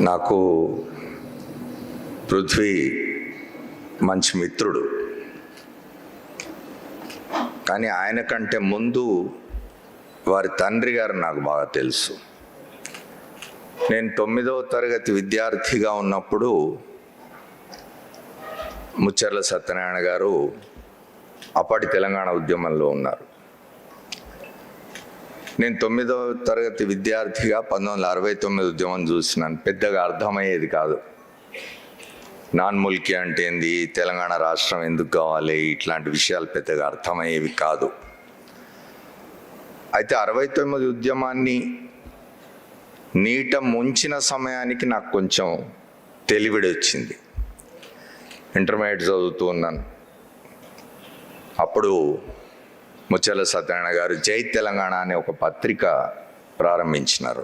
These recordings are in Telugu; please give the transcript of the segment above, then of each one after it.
నాకు పృథ్వీ మంచి మిత్రుడు, కానీ ఆయన కంటే ముందు వారి తండ్రి గారు నాకు బాగా తెలుసు. నేను 9వ తరగతి విద్యార్థిగా ఉన్నప్పుడు ముచ్చర్ల సత్యనారాయణ గారు అప్పటి తెలంగాణ ఉద్యమంలో ఉన్నారు. నేను 9వ తరగతి విద్యార్థిగా 1969 ఉద్యమం చూసినాను. పెద్దగా అర్థమయ్యేది కాదు. నాన్ ముల్కీ అంటే ఏంది, తెలంగాణ రాష్ట్రం ఎందుకు కావాలి, ఇట్లాంటి విషయాలు పెద్దగా అర్థమయ్యేవి కాదు. అయితే 69 ఉద్యమాన్ని నీట ముంచిన సమయానికి నాకు కొంచెం తెలివిడి వచ్చింది. ఇంటర్మీడియట్ చదువుతూ ఉన్నాను. అప్పుడు ముచ్చర్ల సత్యనారాయణ గారు జై తెలంగాణ అనే ఒక పత్రిక ప్రారంభించినారు.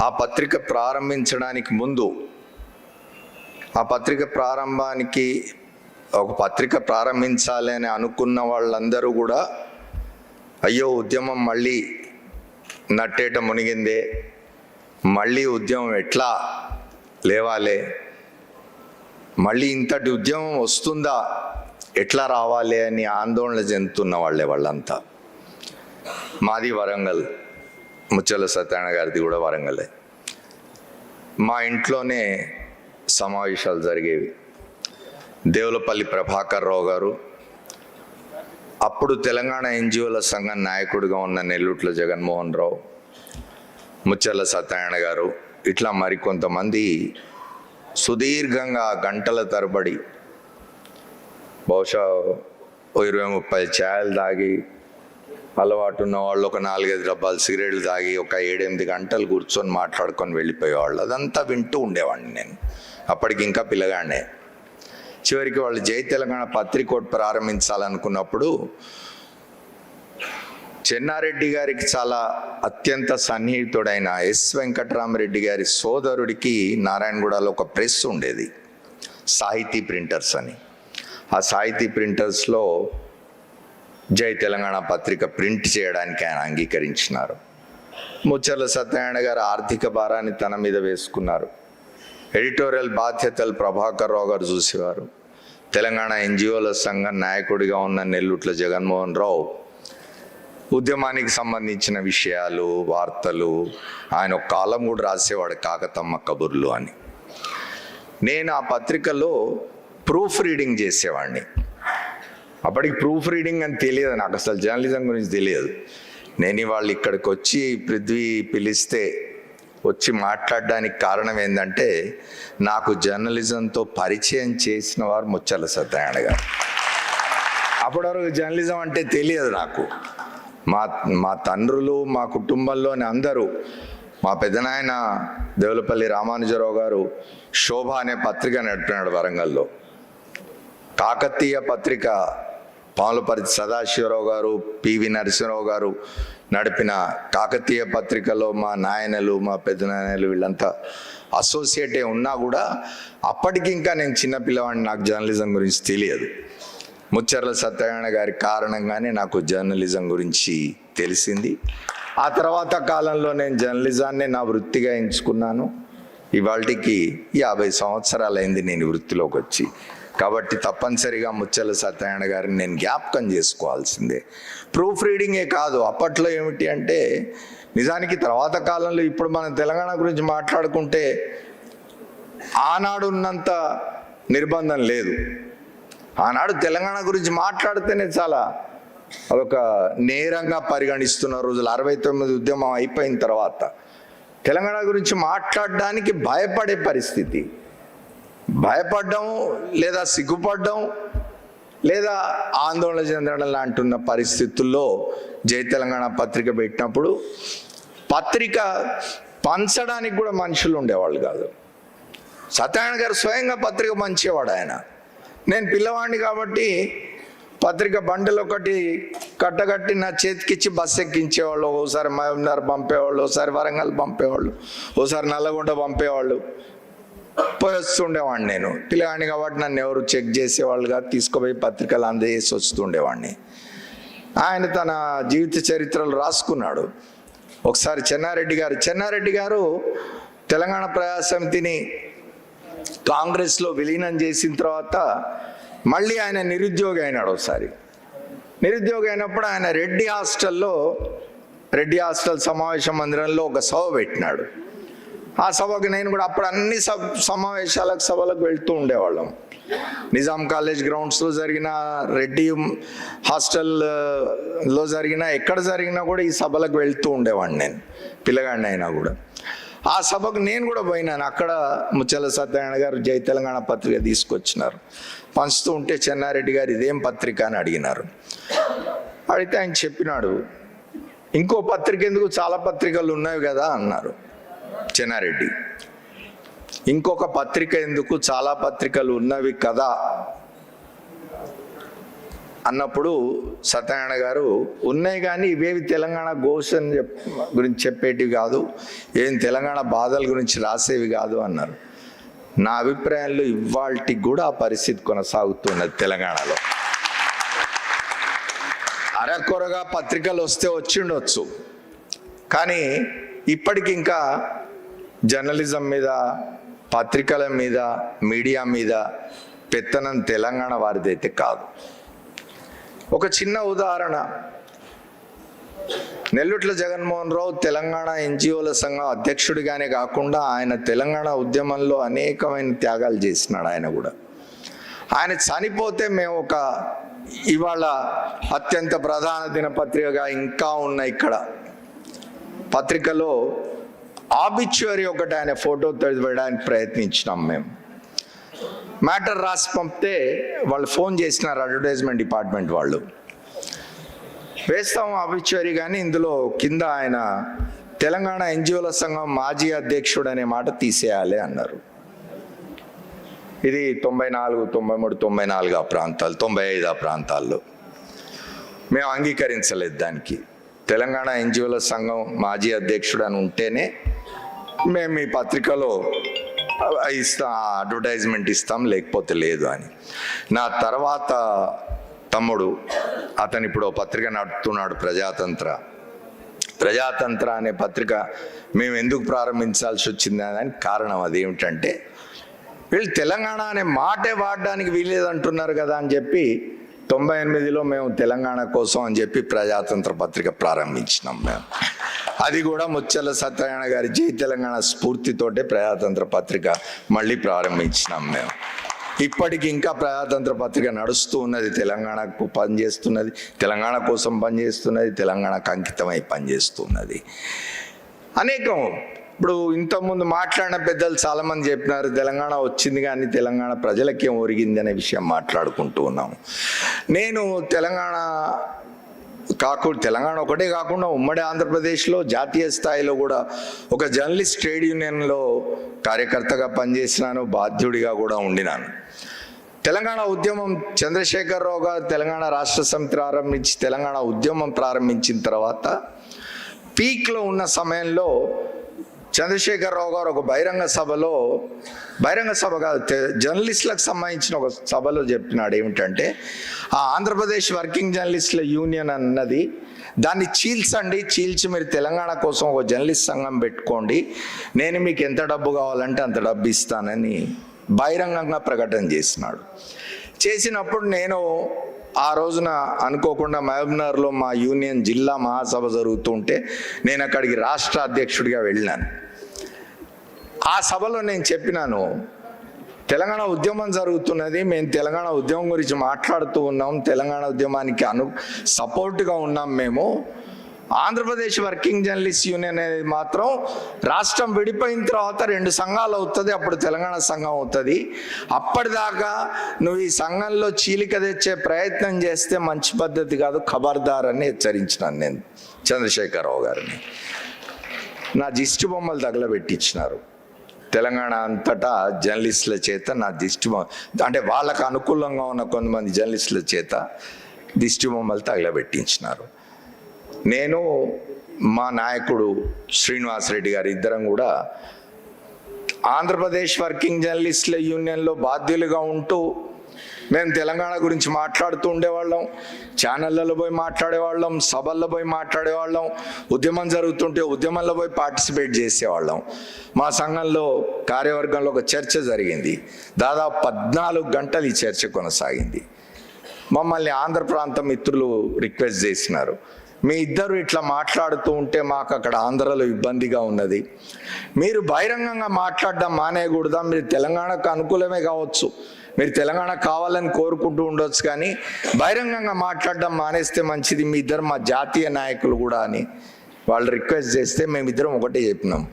ఆ పత్రిక ప్రారంభించడానికి ముందు, ఆ పత్రిక ప్రారంభానికి ఒక పత్రిక ప్రారంభించాలి అని అనుకున్న వాళ్ళందరూ కూడా అయ్యో ఉద్యమం మళ్ళీ నట్టేట మునిగిందే, మళ్ళీ ఉద్యమం ఎట్లా లేవాలి, మళ్ళీ ఇంతటి ఉద్యమం వస్తుందా, ఎట్లా రావాలి అని ఆందోళన చెందుతున్న వాళ్ళంతా. మాది వరంగల్, ముచ్చర్ల సత్యనారాయణ గారిది కూడా వరంగలే. మా ఇంట్లోనే సమావేశాలు జరిగేవి. దేవులపల్లి ప్రభాకర్ రావు గారు, అప్పుడు తెలంగాణ ఎన్జిఓల సంఘం నాయకుడిగా ఉన్న నెల్లూట్ల జగన్మోహన్ రావు, ముచ్చర్ల సత్యనారాయణ గారు, ఇట్లా మరికొంతమంది సుదీర్ఘంగా గంటల తరబడి, బహుశా 20-30 ఛాయలు తాగి, అలవాటు ఉన్న వాళ్ళు ఒక 4-5 డబ్బాలు సిగరెట్లు తాగి ఒక 7-8 గంటలు కూర్చొని మాట్లాడుకొని వెళ్ళిపోయేవాళ్ళు. అదంతా వింటూ ఉండేవాడిని నేను. అప్పటికి ఇంకా పిల్లగానే. చివరికి వాళ్ళు జై తెలంగాణ పత్రిక ప్రారంభించాలనుకున్నప్పుడు చెన్నారెడ్డి గారికి చాలా అత్యంత సన్నిహితుడైన ఎస్ వెంకటరామరెడ్డి గారి సోదరుడికి నారాయణగూడలో ఒక ప్రెస్ ఉండేది, సాహితీ ప్రింటర్స్ అని. ఆ సాహితీ ప్రింటర్స్లో జై తెలంగాణ పత్రిక ప్రింట్ చేయడానికి ఆయన అంగీకరించినారు. ముచ్చర్ల సత్యనారాయణ గారు ఆర్థిక భారాన్ని తన మీద వేసుకున్నారు. ఎడిటోరియల్ బాధ్యతలు ప్రభాకర్ రావు గారు చూసేవారు. తెలంగాణ ఎన్జిఓల సంఘం నాయకుడిగా ఉన్న నెల్లూట్ల జగన్మోహన్ రావు ఉద్యమానికి సంబంధించిన విషయాలు, వార్తలు, ఆయన ఒక కాలం కూడా రాసేవాడు, కాకతమ్మ కబుర్లు అని. నేను ఆ పత్రికలో ప్రూఫ్ రీడింగ్ చేసేవాడిని. అప్పటికి ప్రూఫ్ రీడింగ్ అని తెలియదు నాకు, అసలు జర్నలిజం గురించి తెలియదు. నేను వాళ్ళు ఇక్కడికి వచ్చి పృథ్వీ పిలిస్తే వచ్చి మాట్లాడడానికి కారణం ఏంటంటే, నాకు జర్నలిజంతో పరిచయం చేసిన వారు ముచ్చర్ల సత్యనారాయణ గారు. అప్పటివరకు జర్నలిజం అంటే తెలియదు నాకు. మా తండ్రులు, మా కుటుంబంలోని అందరూ, మా పెద్దనాయన దేవులపల్లి రామానుజరావు గారు శోభ అనే పత్రిక నడిపినాడు వరంగల్లో. కాకతీయ పత్రిక పాములపర్తి సదాశివరావు గారు, పివి నరసింహరావు గారు నడిపిన కాకతీయ పత్రికలో మా నాయనలు, మా పెద్దనాయనలు వీళ్ళంతా అసోసియేటే ఉన్నా కూడా అప్పటికి ఇంకా నేను చిన్నపిల్లవాడిని, నాకు జర్నలిజం గురించి తెలియదు. ముచ్చర్ల సత్యనారాయణ గారి కారణంగానే నాకు జర్నలిజం గురించి తెలిసింది. ఆ తర్వాత కాలంలో నేను జర్నలిజాన్ని నా వృత్తిగా ఎంచుకున్నాను. ఇవాళకి 50 సంవత్సరాలైంది నేను వృత్తిలోకి వచ్చి. కాబట్టి తప్పనిసరిగా ముచ్చర్ల సత్యనారాయణ గారిని నేను జ్ఞాపకం చేసుకోవాల్సిందే. ప్రూఫ్ రీడింగే కాదు, అప్పట్లో ఏమిటి అంటే, నిజానికి తర్వాత కాలంలో ఇప్పుడు మనం తెలంగాణ గురించి మాట్లాడుకుంటే ఆనాడు ఉన్నంత నిర్బంధం లేదు. ఆనాడు తెలంగాణ గురించి మాట్లాడితేనే చాలా అదొక నేరంగా పరిగణిస్తున్న రోజులు. 69 ఉద్యమం అయిపోయిన తర్వాత తెలంగాణ గురించి మాట్లాడడానికి భయపడే పరిస్థితి. భయపడ్డం, లేదా సిగ్గుపడ్డం, లేదా ఆందోళన చెందడం లాంటి ఉన్న పరిస్థితుల్లో జై తెలంగాణ పత్రిక పెట్టినప్పుడు పత్రిక పంచడానికి కూడా మనుషులు ఉండేవాళ్ళు కాదు. సత్యనారాయణ గారు స్వయంగా పత్రిక పంచేవాడు ఆయన. నేను పిల్లవాడిని కాబట్టి పత్రిక బండిలో ఒకటి కట్టగట్టి నా చేతికిచ్చి బస్సు ఎక్కించేవాళ్ళు. ఓసారి మహబూబ్నగర్ పంపేవాళ్ళు, ఓసారి వరంగల్ పంపేవాళ్ళు, ఓసారి నల్లగొండ పంపేవాళ్ళు. పోయి వస్తుండేవాడిని. నేను పిల్లవాడిని కాబట్టి నన్ను ఎవరు చెక్ చేసేవాళ్ళుగా తీసుకుపోయి పత్రికలు అందజేసి వస్తుండేవాడిని. ఆయన తన జీవిత చరిత్రలు రాసుకున్నాడు. ఒకసారి చెన్నారెడ్డి గారు తెలంగాణ ప్రజా సమితిని కాంగ్రెస్లో విలీనం చేసిన తర్వాత మళ్ళీ ఆయన నిరుద్యోగి అయినాడు. ఒకసారి నిరుద్యోగి అయినప్పుడు ఆయన రెడ్డి హాస్టల్ సమావేశ మందిరంలో ఒక సభ పెట్టినాడు. ఆ సభకు నేను కూడా అప్పుడు అన్ని సభలకు వెళ్తూ ఉండేవాళ్ళం. నిజాం కాలేజ్ గ్రౌండ్స్లో జరిగిన, రెడ్డి హాస్టల్లో జరిగిన, ఎక్కడ జరిగినా కూడా ఈ సభలకు వెళ్తూ ఉండేవాడిని నేను, పిల్లగాడిని అయినా కూడా. ఆ సభకు నేను కూడా పోయినాను. అక్కడ ముత్యాల సత్యనారాయణ గారు జై తెలంగాణ పత్రిక తీసుకొచ్చినారు. పంచుతూ ఉంటే చెన్నారెడ్డి గారు ఇదేం పత్రిక అని అడిగినారు. అడిగితే ఆయన చెప్పినాడు, ఇంకో పత్రిక ఎందుకు, చాలా పత్రికలు ఉన్నాయి కదా అన్నారు చెన్నారెడ్డి. ఇంకొక పత్రిక ఎందుకు, చాలా పత్రికలు ఉన్నవి కదా అన్నప్పుడు సత్యనారాయణ గారు, ఉన్నాయి కానీ ఇవేవి తెలంగాణ ఘోషణ గురించి చెప్పేటివి కాదు, ఏం తెలంగాణ బాధల గురించి రాసేవి కాదు అన్నారు. నా అభిప్రాయంలో ఇవాళకి కూడా ఆ పరిస్థితి కొనసాగుతున్నది తెలంగాణలో. అరకొరగా పత్రికలు వస్తే వచ్చిండొచ్చు, కానీ ఇప్పటికి ఇంకా జర్నలిజం మీద, పత్రికల మీద, మీడియా మీద పెత్తనం తెలంగాణ వారిదైతే కాదు. ఒక చిన్న ఉదాహరణ, నెల్లుట్ల జగన్మోహన్ రావు తెలంగాణ ఎన్జిఓల సంఘం అధ్యక్షుడిగానే కాకుండా ఆయన తెలంగాణ ఉద్యమంలో అనేకమైన త్యాగాలు చేసినాడు. ఆయన చనిపోతే మేము ఇవాళ అత్యంత ప్రధాన దినపత్రికగా ఇంకా ఉన్న ఇక్కడ పత్రికలో ఆబిచ్యువరీ ఒకటి ఆయన ఫోటో వేయడానికి ప్రయత్నించినాం. మేము మ్యాటర్ రాసి పంపితే వాళ్ళు ఫోన్ చేసినారు, అడ్వర్టైజ్మెంట్ డిపార్ట్మెంట్ వాళ్ళు, వేస్తాం ఆబిచ్యువరీ, కానీ ఇందులో కింద ఆయన తెలంగాణ ఎన్జిఓల సంఘం మాజీ అధ్యక్షుడు అనే మాట తీసేయాలి అన్నారు. ఇది 94, 93, 94 ఆ ప్రాంతాలు, 95 ఆ ప్రాంతాల్లో. మేము అంగీకరించలేదు దానికి. తెలంగాణ ఎన్జిఓల సంఘం మాజీ అధ్యక్షుడు అని ఉంటేనే మేము ఈ పత్రికలో అడ్వర్టైజ్మెంట్ ఇస్తాం, లేకపోతే లేదు అని. నా తర్వాత తమ్ముడు, అతను ఇప్పుడు పత్రిక నడుపుతున్నాడు, ప్రజాతంత్ర అనే పత్రిక మేము ఎందుకు ప్రారంభించాల్సి వచ్చింది అని కారణం అదేమిటంటే, వీళ్ళు తెలంగాణ అనే మాటే వాడడానికి వీలేదంటున్నారు కదా అని చెప్పి 98లో మేము తెలంగాణ కోసం అని చెప్పి ప్రజాతంత్ర పత్రిక ప్రారంభించినాం. మేము అది కూడా ముత్యాల సత్యనారాయణ గారి జై తెలంగాణ స్ఫూర్తితోటే ప్రజాతంత్ర పత్రిక మళ్ళీ ప్రారంభించినాం. మేము ఇప్పటికి ఇంకా ప్రజాతంత్ర పత్రిక నడుస్తూ ఉన్నది, తెలంగాణకు పనిచేస్తున్నది, తెలంగాణ కోసం పనిచేస్తున్నది, తెలంగాణకు అంకితమై పనిచేస్తున్నది. అనేకం ఇప్పుడు ఇంతకుముందు మాట్లాడిన పెద్దలు చాలామంది చెప్పినారు, తెలంగాణ వచ్చింది కానీ తెలంగాణ ప్రజలకేం ఒరిగింది అనే విషయం మాట్లాడుకుంటూ ఉన్నాము. నేను తెలంగాణ ఒకటే కాకుండా ఉమ్మడి ఆంధ్రప్రదేశ్లో జాతీయ స్థాయిలో కూడా ఒక జర్నలిస్ట్ ట్రేడ్ యూనియన్లో కార్యకర్తగా పనిచేసినాను, బాధ్యుడిగా కూడా ఉండినాను. తెలంగాణ ఉద్యమం చంద్రశేఖరరావు గారు తెలంగాణ రాష్ట్ర సమితి ప్రారంభించి తెలంగాణ ఉద్యమం ప్రారంభించిన తర్వాత పీక్లో ఉన్న సమయంలో చంద్రశేఖరరావు గారు ఒక బహిరంగ సభ కాదు, జర్నలిస్టులకు సంబంధించిన ఒక సభలో చెప్పినాడు ఏమిటంటే, ఆ ఆంధ్రప్రదేశ్ వర్కింగ్ జర్నలిస్టుల యూనియన్ అన్నది దాన్ని చీల్చి మీరు తెలంగాణ కోసం ఒక జర్నలిస్ట్ సంఘం పెట్టుకోండి, నేను మీకు ఎంత డబ్బు కావాలంటే అంత డబ్బు ఇస్తానని బహిరంగంగా ప్రకటన చేసినాడు. చేసినప్పుడు నేను ఆ రోజున అనుకోకుండా మహబూబ్నగర్లో మా యూనియన్ జిల్లా మహాసభ జరుగుతుంటే నేను అక్కడికి రాష్ట్ర అధ్యక్షుడిగా వెళ్ళినాను. ఆ సభలో నేను చెప్పినాను, తెలంగాణ ఉద్యమం జరుగుతున్నది, మేము తెలంగాణ ఉద్యమం గురించి మాట్లాడుతూ ఉన్నాం, తెలంగాణ ఉద్యమానికి సపోర్ట్గా ఉన్నాం. మేము ఆంధ్రప్రదేశ్ వర్కింగ్ జర్నలిస్ట్ యూనియన్ అనేది మాత్రం రాష్ట్రం విడిపోయిన తర్వాత 2 సంఘాలు అవుతుంది, అప్పుడు తెలంగాణ సంఘం అవుతుంది. అప్పటిదాకా నువ్వు ఈ సంఘంలో చీలిక తెచ్చే ప్రయత్నం చేస్తే మంచి పద్ధతి కాదు, ఖబర్దార్ అని హెచ్చరించినాను నేను చంద్రశేఖరరావు గారిని. నా దిష్టి బొమ్మలు తగలబెట్టించినారు తెలంగాణ అంతటా జర్నలిస్టుల చేత. నా అంటే వాళ్ళకు అనుకూలంగా ఉన్న కొంతమంది జర్నలిస్టుల చేత దిష్టి బొమ్మలు తగలబెట్టించినారు. నేను మా నాయకుడు శ్రీనివాసరెడ్డి గారు ఇద్దరం కూడా ఆంధ్రప్రదేశ్ వర్కింగ్ జర్నలిస్టుల యూనియన్లో బాధ్యులుగా ఉంటూ మేము తెలంగాణ గురించి మాట్లాడుతూ ఉండేవాళ్ళం, ఛానళ్ళలో పోయి మాట్లాడేవాళ్ళం, సభల్లో పోయి మాట్లాడేవాళ్ళం, ఉద్యమం జరుగుతుంటే ఉద్యమంలో పోయి పార్టిసిపేట్ చేసేవాళ్ళం. మా సంఘంలో కార్యవర్గంలో ఒక చర్చ జరిగింది. దాదాపు 14 గంటలు ఈ చర్చ కొనసాగింది. మమ్మల్ని ఆంధ్ర ప్రాంత మిత్రులు రిక్వెస్ట్ చేసినారు, మీ ఇద్దరు ఇట్లా మాట్లాడుతూ ఉంటే మాకు అక్కడ ఆంధ్రలో ఇబ్బందిగా ఉన్నది, మీరు బహిరంగంగా మాట్లాడడం మానేయకూడదా? మీరు తెలంగాణకు అనుకూలమే కావచ్చు, మీరు తెలంగాణ కావాలని కోరుకుంటూ ఉండొచ్చు, కానీ బహిరంగంగా మాట్లాడడం మానేస్తే మంచిది, మీ ఇద్దరు మా జాతీయ నాయకులు కూడా అని వాళ్ళు రిక్వెస్ట్ చేస్తే మేమిద్దరం ఒకటే చెప్పినాం,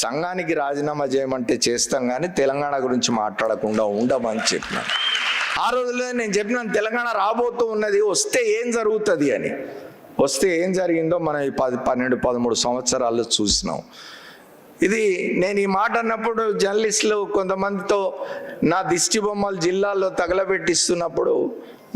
సంఘానికి రాజీనామా చేయమంటే చేస్తాం కానీ తెలంగాణ గురించి మాట్లాడకుండా ఉండమని చెప్పినాం. ఆ రోజుల్లో నేను చెప్పినాను, తెలంగాణ రాబోతూ ఉన్నది, వస్తే ఏం జరుగుతుంది అని. వస్తే ఏం జరిగిందో మనం ఈ 12-13 సంవత్సరాల్లో చూసినాం. ఇది నేను ఈ మాట అన్నప్పుడు జర్నలిస్టులు కొంతమందితో నా దిష్టి బొమ్మలు జిల్లాల్లో తగలబెట్టిస్తున్నప్పుడు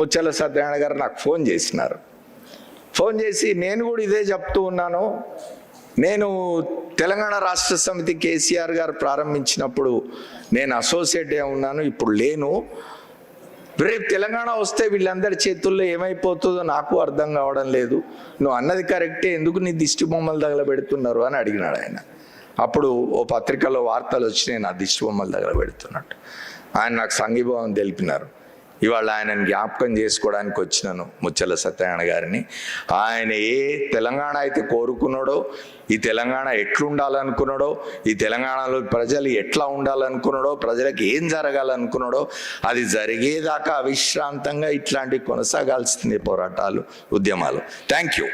ముచ్చెల సత్యనారాయణ గారు నాకు ఫోన్ చేసినారు. ఫోన్ చేసి నేను కూడా ఇదే చెప్తూ ఉన్నాను, నేను తెలంగాణ రాష్ట్ర సమితి కేసీఆర్ గారు ప్రారంభించినప్పుడు నేను అసోసియేట్గా ఉన్నాను, ఇప్పుడు లేను, రేపు తెలంగాణ వస్తే వీళ్ళందరి చేతుల్లో ఏమైపోతుందో నాకు అర్థం కావడం లేదు, నువ్వు అన్నది కరెక్టే, ఎందుకు నీ దిష్టి బొమ్మలు తగలబెడుతున్నారు అని అడిగినాడు ఆయన. అప్పుడు ఓ పత్రికలో వార్తలు వచ్చినాయి నా దిష్టి బొమ్మలు తగలబెడుతున్నట్టు. ఆయన నాకు సంఘీభావం తెలిపినారు. ఇవాళ ఆయనను జ్ఞాపకం చేసుకోవడానికి వచ్చినాను, ముచ్చెల సత్యనారాయణ గారిని. ఆయన ఏ తెలంగాణ అయితే కోరుకున్నాడో, ఈ తెలంగాణ ఎట్లుండాలనుకున్నాడో, ఈ తెలంగాణలో ప్రజలు ఎట్లా ఉండాలనుకున్నాడో, ప్రజలకు ఏం జరగాలనుకున్నాడో అది జరిగేదాకా అవిశ్రాంతంగా ఇట్లాంటివి కొనసాగాల్సిందే పోరాటాలు, ఉద్యమాలు. Thank you.